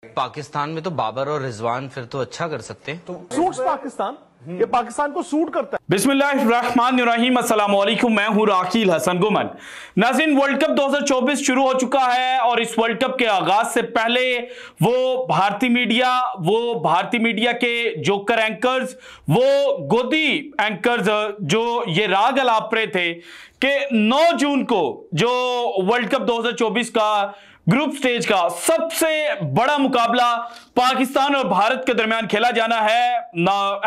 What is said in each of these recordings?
पाकिस्तान में तो बाबर और रिजवान फिर तो अच्छा कर सकते हैं। तो सूट्स पाकिस्तान, ये पाकिस्तान को सूट करता है। बिस्मिल्लाहिर्रहमानिर्रहीम, अस्सलाम वालेकुम। मैं हूं राकील हसन गुमन। नाज़रीन, वर्ल्ड कप 2024 शुरू हो चुका है और इस वर्ल्ड कप के आगाज से पहले वो भारतीय मीडिया के जोकर एंकर्स, वो गोदी एंकर्स जो ये राग अलाप रहे थे कि 9 जून को जो वर्ल्ड कप 2024 का ग्रुप स्टेज का सबसे बड़ा मुकाबला पाकिस्तान और भारत के दरमियान खेला जाना है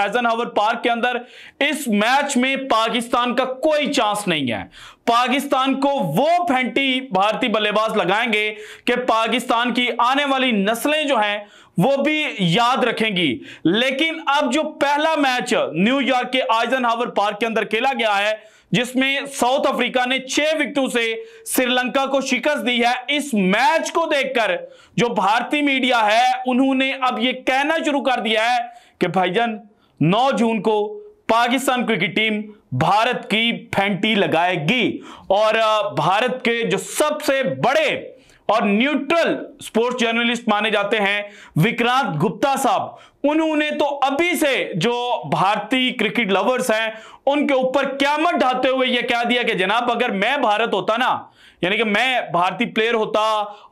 एज़नहावर पार्क के अंदर। इस मैच में पाकिस्तान का कोई चांस नहीं है। पाकिस्तान को वो फेंटी भारतीय बल्लेबाज लगाएंगे कि पाकिस्तान की आने वाली नस्लें जो हैं वो भी याद रखेंगी। लेकिन अब जो पहला मैच न्यूयॉर्क के आइजनहावर पार्क के अंदर खेला गया है, जिसमें साउथ अफ्रीका ने 6 विकेटों से श्रीलंका को शिकस्त दी है, इस मैच को देखकर जो भारतीय मीडिया है उन्होंने अब यह कहना शुरू कर दिया है कि भाईजान 9 जून को पाकिस्तान क्रिकेट टीम भारत की फेंटी लगाएगी। और भारत के जो सबसे बड़े और न्यूट्रल स्पोर्ट्स जर्नलिस्ट माने जाते हैं विक्रांत गुप्ता साहब, उन्होंने तो अभी से जो भारतीय क्रिकेट लवर्स हैं उनके ऊपर क़यामत ढाते हुए यह कह दिया कि जनाब अगर मैं भारत होता ना, यानी कि मैं भारतीय प्लेयर होता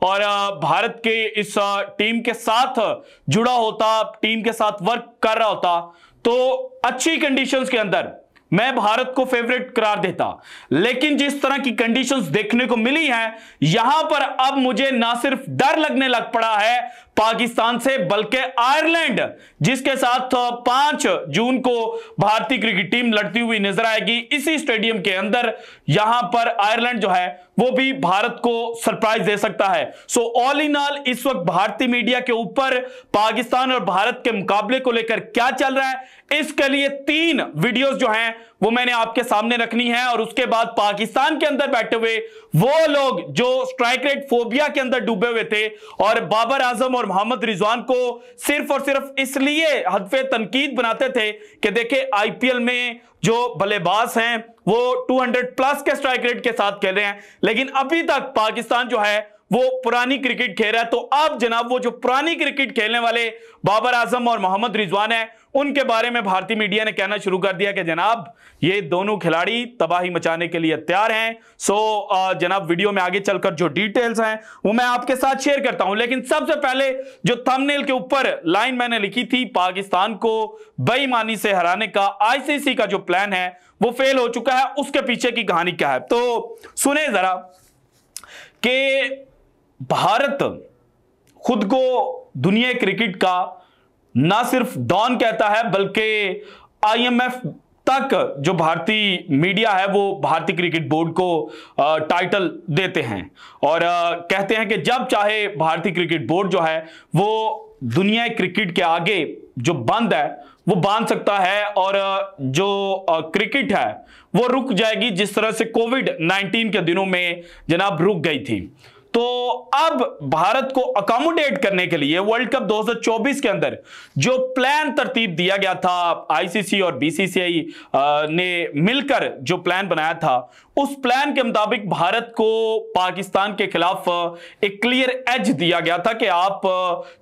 और भारत के इस टीम के साथ जुड़ा होता, टीम के साथ वर्क कर रहा होता, तो अच्छी कंडीशंस के अंदर मैं भारत को फेवरेट करार देता। लेकिन जिस तरह की कंडीशंस देखने को मिली हैं, यहां पर अब मुझे ना सिर्फ डर लगने लग पड़ा है पाकिस्तान से, बल्कि आयरलैंड जिसके साथ 5 जून को भारतीय क्रिकेट टीम लड़ती हुई नजर आएगी इसी स्टेडियम के अंदर, यहां पर आयरलैंड जो है वो भी भारत को सरप्राइज दे सकता है। सो ऑल इन ऑल इस वक्त भारतीय मीडिया के ऊपर पाकिस्तान और भारत के मुकाबले को लेकर क्या चल रहा है, इसके लिए 3 वीडियोस जो हैं वो मैंने आपके सामने रखनी है। और उसके बाद पाकिस्तान के अंदर बैठे हुए वो लोग जो स्ट्राइक रेट फोबिया के अंदर डूबे हुए थे और बाबर आजम और मोहम्मद रिजवान को सिर्फ और सिर्फ इसलिए हदफे तनकीद बनाते थे कि देखे आईपीएल में जो बल्लेबाज हैं वो 200 प्लस के स्ट्राइक रेट के साथ खेल रहे हैं, लेकिन अभी तक पाकिस्तान जो है वो पुरानी क्रिकेट खेल रहा है। तो अब जनाब वो जो पुरानी क्रिकेट खेलने वाले बाबर आजम और मोहम्मद रिजवान है उनके बारे में भारतीय मीडिया ने कहना शुरू कर दिया कि जनाब ये दोनों खिलाड़ी तबाही मचाने के लिए तैयार हैं। सो जनाब वीडियो में आगे चलकर जो डिटेल्स हैं वो मैं आपके साथ शेयर करता हूं, लेकिन सबसे पहले जो थंबनेल के ऊपर लाइन मैंने लिखी थी, पाकिस्तान को बेईमानी से हराने का आईसीसी का जो प्लान है वो फेल हो चुका है, उसके पीछे की कहानी क्या है। तो सुने जरा कि भारत खुद को दुनिया क्रिकेट का ना सिर्फ डॉन कहता है, बल्कि आईएमएफ तक जो भारतीय मीडिया है वो भारतीय क्रिकेट बोर्ड को टाइटल देते हैं और कहते हैं कि जब चाहे भारतीय क्रिकेट बोर्ड जो है वो दुनिया क्रिकेट के आगे जो बंद है वो बांध सकता है और जो क्रिकेट है वो रुक जाएगी, जिस तरह से कोविड-19 के दिनों में जनाब रुक गई थी। तो अब भारत को अकोमोडेट करने के लिए वर्ल्ड कप 2024 के अंदर जो प्लान तरतीब दिया गया था, आईसीसी और बीसीसीआई ने मिलकर जो प्लान बनाया था, उस प्लान के मुताबिक भारत को पाकिस्तान के खिलाफ एक क्लियर एज दिया गया था कि आप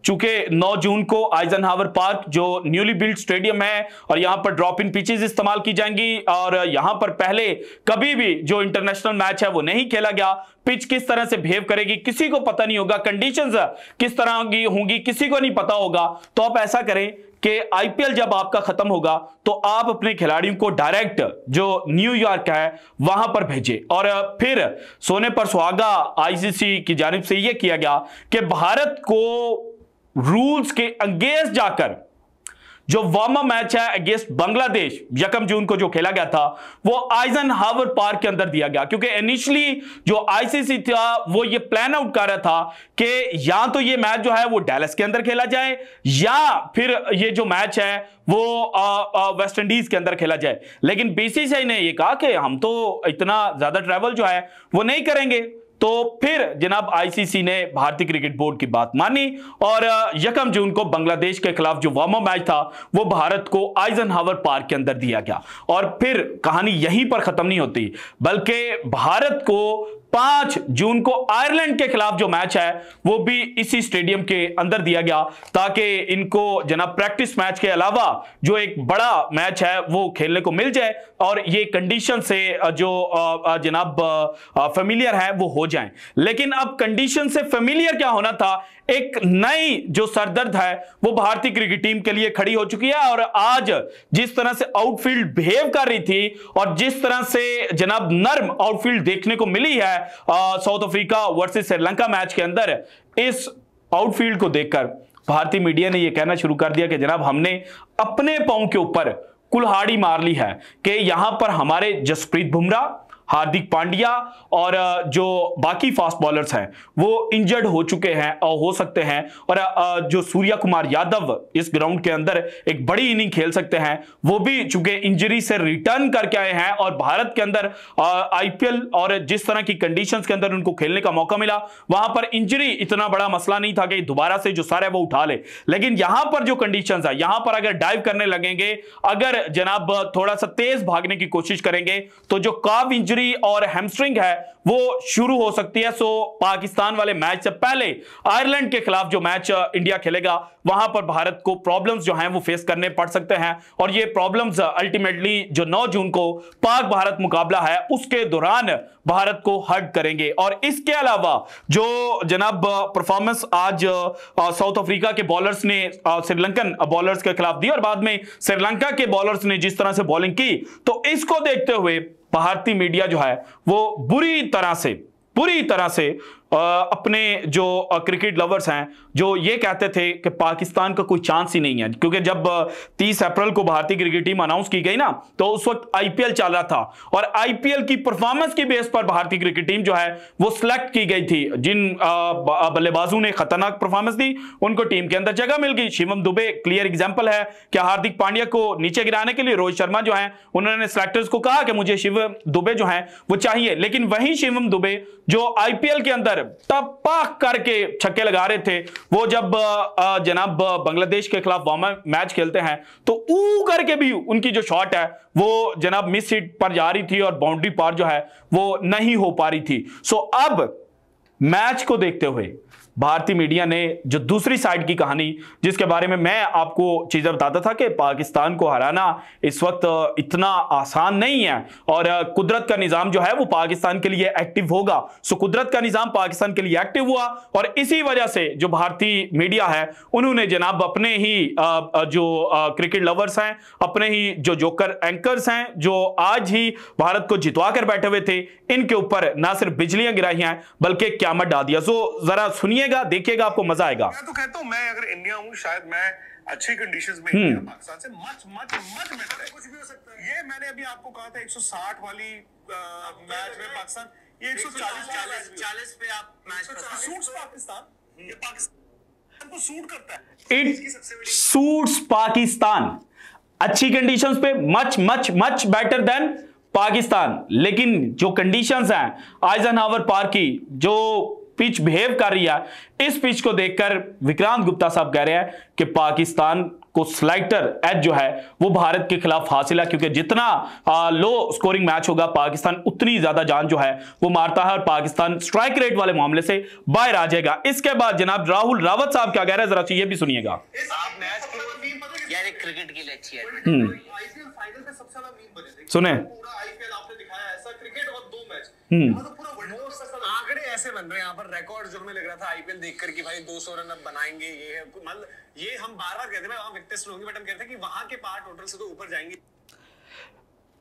चूंकि 9 जून को आइजनहावर पार्क जो न्यूली बिल्ड स्टेडियम है और यहां पर ड्रॉप इन पिचेस इस्तेमाल की जाएंगी और यहां पर पहले कभी भी जो इंटरनेशनल मैच है वो नहीं खेला गया, पिच किस तरह से बिहेव करेगी किसी को पता नहीं होगा, कंडीशंस किस तरह की होंगी किसी को नहीं पता होगा। तो आप ऐसा करें कि आईपीएल जब आपका खत्म होगा तो आप अपने खिलाड़ियों को डायरेक्ट जो न्यूयॉर्क है वहां पर भेजें। और फिर सोने पर सुहागा आईसीसी की जानिब से यह किया गया कि भारत को रूल्स के अगेंस्ट जाकर जो वार्म अप मैच है अगेंस्ट बांग्लादेश 1 जून को जो खेला गया था वो आइजनहावर पार्क के अंदर दिया गया, क्योंकि इनिशियली जो आईसीसी था वो ये प्लान आउट कर रहा था कि या तो ये मैच जो है वो डैलस के अंदर खेला जाए या फिर ये जो मैच है वो वेस्ट इंडीज के अंदर खेला जाए। लेकिन बीसीसीआई ने ये कहा कि हम तो इतना ज्यादा ट्रैवल जो है वो नहीं करेंगे। तो फिर जनाब आईसीसी ने भारतीय क्रिकेट बोर्ड की बात मानी और 1 जून को बांग्लादेश के खिलाफ जो वार्म अप मैच था वो भारत को आइजनहावर पार्क के अंदर दिया गया। और फिर कहानी यहीं पर खत्म नहीं होती, बल्कि भारत को 5 जून को आयरलैंड के खिलाफ जो मैच है वो भी इसी स्टेडियम के अंदर दिया गया ताकि इनको जनाब प्रैक्टिस मैच के अलावा जो एक बड़ा मैच है वो खेलने को मिल जाए और ये कंडीशन से जो जनाब फेमिलियर है वो हो जाएं। लेकिन अब कंडीशन से फेमिलियर क्या होना था, एक नई जो सरदर्द है वो भारतीय क्रिकेट टीम के लिए खड़ी हो चुकी है। और आज जिस तरह से आउटफील्ड बिहेव कर रही थी और जिस तरह से जनाब नर्म आउटफील्ड देखने को मिली है south Africa versus Sri Lanka match के अंदर, इस आउटफील्ड को देखकर भारतीय मीडिया ने यह कहना शुरू कर दिया कि जनाब हमने अपने पांव के ऊपर कुल्हाड़ी मार ली है कि यहां पर हमारे जसप्रीत बुमराह, हार्दिक पांड्या और जो बाकी फास्ट बॉलर्स हैं वो इंजर्ड हो चुके हैं और हो सकते हैं, और जो सूर्या कुमार यादव इस ग्राउंड के अंदर एक बड़ी इनिंग खेल सकते हैं वो भी चूंकि इंजरी से रिटर्न करके आए हैं। और भारत के अंदर आईपीएल और जिस तरह की कंडीशंस के अंदर उनको खेलने का मौका मिला वहां पर इंजरी इतना बड़ा मसला नहीं था कि दोबारा से जो सारा है वो उठा ले। लेकिन यहां पर जो कंडीशंस है, यहां पर अगर डाइव करने लगेंगे, अगर जनाब थोड़ा सा तेज भागने की कोशिश करेंगे तो जो काफ इंजरी और हैमस्ट्रिंग है वो शुरू हो सकती है। सो पाकिस्तान वाले मैच से पहले आयरलैंड के खिलाफ जो मैच इंडिया खेलेगा वहां पर भारत को प्रॉब्लम्स जो हैं वो फेस करने पड़ सकते हैं। और ये प्रॉब्लम्स अल्टीमेटली जो 9 जून को पाक भारत मुकाबला है उसके दौरान भारत को हर्ट करेंगे। और इसके अलावा जो जनाब परफॉर्मेंस आज साउथ अफ्रीका के बॉलर्स ने श्रीलंकन बॉलर्स के खिलाफ दी और बाद में श्रीलंका के बॉलर्स ने जिस तरह से बॉलिंग की, तो इसको देखते हुए भारतीय मीडिया जो है वो बुरी तरह से अपने जो क्रिकेट लवर्स हैं जो ये कहते थे कि पाकिस्तान का कोई चांस ही नहीं है, क्योंकि जब 30 अप्रैल को भारतीय क्रिकेट टीम अनाउंस की गई ना तो उस वक्त आईपीएल चल रहा था और आईपीएल की परफॉर्मेंस की बेस पर भारतीय क्रिकेट टीम जो है वो सिलेक्ट की गई थी। जिन बल्लेबाजों ने खतरनाक परफॉर्मेंस दी उनको टीम के अंदर जगह मिल गई। शिवम दुबे क्लियर एग्जांपल है कि हार्दिक पांड्या को नीचे गिराने के लिए रोहित शर्मा जो है उन्होंने सिलेक्टर्स को कहा कि मुझे शिवम दुबे जो है वो चाहिए, लेकिन वही शिवम दुबे जो आईपीएल के अंदर टपक करके छक्के लगा रहे थे, वो जब जनाब बांग्लादेश के खिलाफ मैच खेलते हैं तो ऊ करके भी उनकी जो शॉट है वो जनाब मिस हिट पर जा रही थी और बाउंड्री पार जो है वो नहीं हो पा रही थी। सो अब मैच को देखते हुए भारतीय मीडिया ने जो दूसरी साइड की कहानी जिसके बारे में मैं आपको चीजें बताता था कि पाकिस्तान को हराना इस वक्त इतना आसान नहीं है और कुदरत का निजाम जो है वो पाकिस्तान के लिए एक्टिव होगा। सो कुदरत का निजाम पाकिस्तान के लिए एक्टिव हुआ और इसी वजह से जो भारतीय मीडिया है उन्होंने जनाब अपने ही जो क्रिकेट लवर्स हैं, अपने ही जो जोकर एंकर्स हैं जो आज ही भारत को जितवा कर बैठे हुए थे, इनके ऊपर ना सिर्फ बिजलियां गिराई हैं बल्कि क़यामत डाल दिया। सो जरा सुनिए, देखिएगा, आपको मजा आएगा। मैं तो कहता हूं मैं अगर इंडिया हूं शायद मैं अच्छी कंडीशंस में इंडिया पाकिस्तान से मच बेटर है। कुछ भी हो सकता है। ये मैंने अभी आपको कहा था 160 वाली मैच में पाकिस्तान, ये 140 पे आप मैच सूट्स पाकिस्तान, ये पाकिस्तान को सूट करता है। इट सूट्स पाकिस्तान, अच्छी कंडीशंस पे मच बेटर देन पाकिस्तान। लेकिन जो कंडीशंस हैं आइजनहावर पार्क की जो पिच बिहेव कर रही है, इस पिच को देखकर विक्रांत गुप्ता साहब कह रहे हैं कि पाकिस्तान को स्लाइटर एज जो है वो भारत के खिलाफ हासिल है, क्योंकि जितना लो स्कोरिंग मैच होगा पाकिस्तान उतनी ज्यादा जान जो है वो मारता है और पाकिस्तान स्ट्राइक रेट वाले मामले से बाहर आ जाएगा। इसके बाद जनाब राहुल रावत साहब क्या कह रहे हैं जरा ये भी सुनिएगा। क्रिकेट के लिए अच्छी है। आईपीएल फाइनल पे सबसे ज्यादा मीम बने थे। सुने पूरा आईपीएल आपने दिखाया ऐसा क्रिकेट और 2 मैच पूरा आंकड़े ऐसे बन रहे हैं यहाँ पर। रिकॉर्ड जो हमें लग रहा था आईपीएल देखकर कि भाई 200 रन अब बनाएंगे, ये मतलब ये हम बार-बार कहते हैं वहां विकेट्स होंगे, बट हम कहते हैं कि वहां के पार टोटल से तो ऊपर जाएंगे।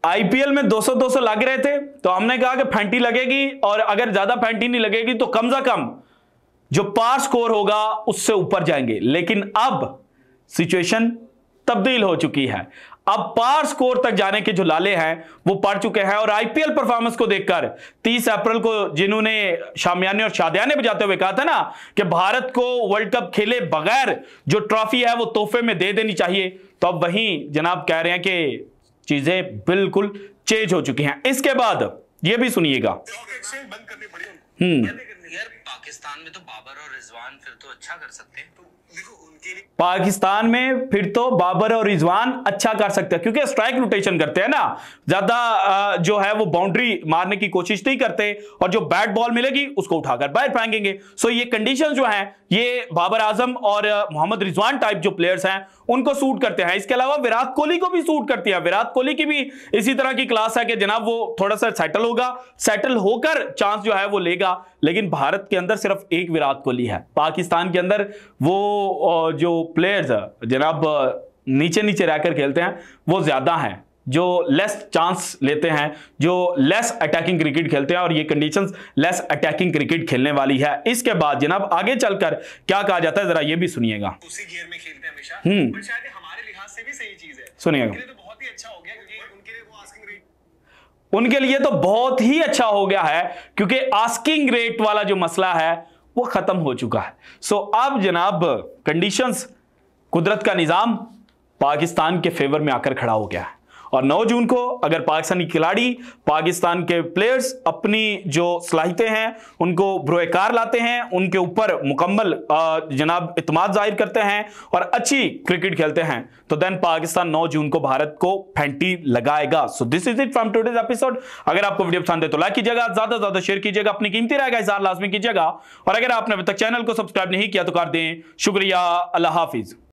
आईपीएल में 200 लग रहे थे तो हमने कहा कि फैंटी लगेगी और अगर ज्यादा फैंटी नहीं लगेगी तो कम से कम जो पार स्कोर होगा उससे ऊपर जाएंगे। लेकिन अब सिचुएशन तब्दील हो चुकी है। अब पार स्कोर तक जाने के जो लाले हैं वो पड़ चुके हैं और आईपीएल परफॉर्मेंस को देखकर 30 अप्रैल को जिन्होंने शामियाने और शादियाने बजाते हुए कहा था ना कि भारत को वर्ल्ड कप खेले बगैर जो ट्रॉफी है वो तोहफे में दे देनी चाहिए, तो अब वहीं जनाब कह रहे हैं कि चीजें बिल्कुल चेंज हो चुकी हैं। इसके बाद ये भी सुनिएगा। बंद करनी पड़ी यार पाकिस्तान में तो बाबर और रिजवान फिर तो अच्छा कर सकते हैं। तो देखो उनके लिए पाकिस्तान में फिर तो बाबर और रिजवान अच्छा कर सकते हैं, क्योंकि स्ट्राइक रोटेशन करते हैं ना, ज्यादा जो है वो बाउंड्री मारने की कोशिश नहीं करते, और जो बैट बॉल मिलेगी उसको उठाकर बाहर फेंकेंगे। सो ये कंडीशन जो हैं ये बाबर आजम और मोहम्मद रिजवान टाइप जो प्लेयर्स हैं उनको सूट करते हैं। इसके अलावा विराट कोहली को भी सूट करती है। विराट कोहली की भी इसी तरह की क्लास है कि जनाब वो थोड़ा सा सेटल होगा, सेटल होकर चांस जो है वो लेगा। लेकिन भारत के अंदर सिर्फ एक विराट कोहली है, पाकिस्तान के अंदर वो जो प्लेयर्स जनाब नीचे नीचे रहकर खेलते हैं वो ज्यादा हैं, जो लेस चांस लेते हैं, जो लेस अटैकिंग क्रिकेट खेलते हैं, और ये कंडीशंस लेस अटैकिंग क्रिकेट खेलने वाली है। इसके बाद जनाब आगे चलकर क्या कहा जाता है जरा ये भी सुनिएगा। उसी गियर में खेलते हैं हमेशा, पर शायद हमारे लिहाज से भी सही चीज है। सुनिएगा। उनके लिए तो बहुत ही अच्छा हो गया, क्योंकि उनके लिए वो आस्किंग रेट, उनके लिए तो बहुत ही अच्छा हो गया है, क्योंकि आस्किंग रेट वाला जो मसला है वो खत्म हो चुका है। सो अब जनाब कंडीशंस, कुदरत का निजाम पाकिस्तान के फेवर में आकर खड़ा हो गया है, और 9 जून को अगर पाकिस्तानी खिलाड़ी, पाकिस्तान के प्लेयर्स अपनी जो सलाहियतें हैं उनको बरोएकार लाते हैं, उनके ऊपर मुकम्मल जनाब इत्मीनान जाहिर करते हैं और अच्छी क्रिकेट खेलते हैं, तो देन पाकिस्तान 9 जून को भारत को फेंटी लगाएगा। So this is it from today's episode. अगर आपको वीडियो पसंद है तो लाइक कीजिएगा, ज्यादा से ज्यादा शेयर कीजिएगा, अपनी कीमती राय का इज़हार लाजमी कीजिएगा, और अगर आपने अभी तक चैनल को सब्सक्राइब नहीं किया तो कर दें। शुक्रिया, अल्लाह हाफिज।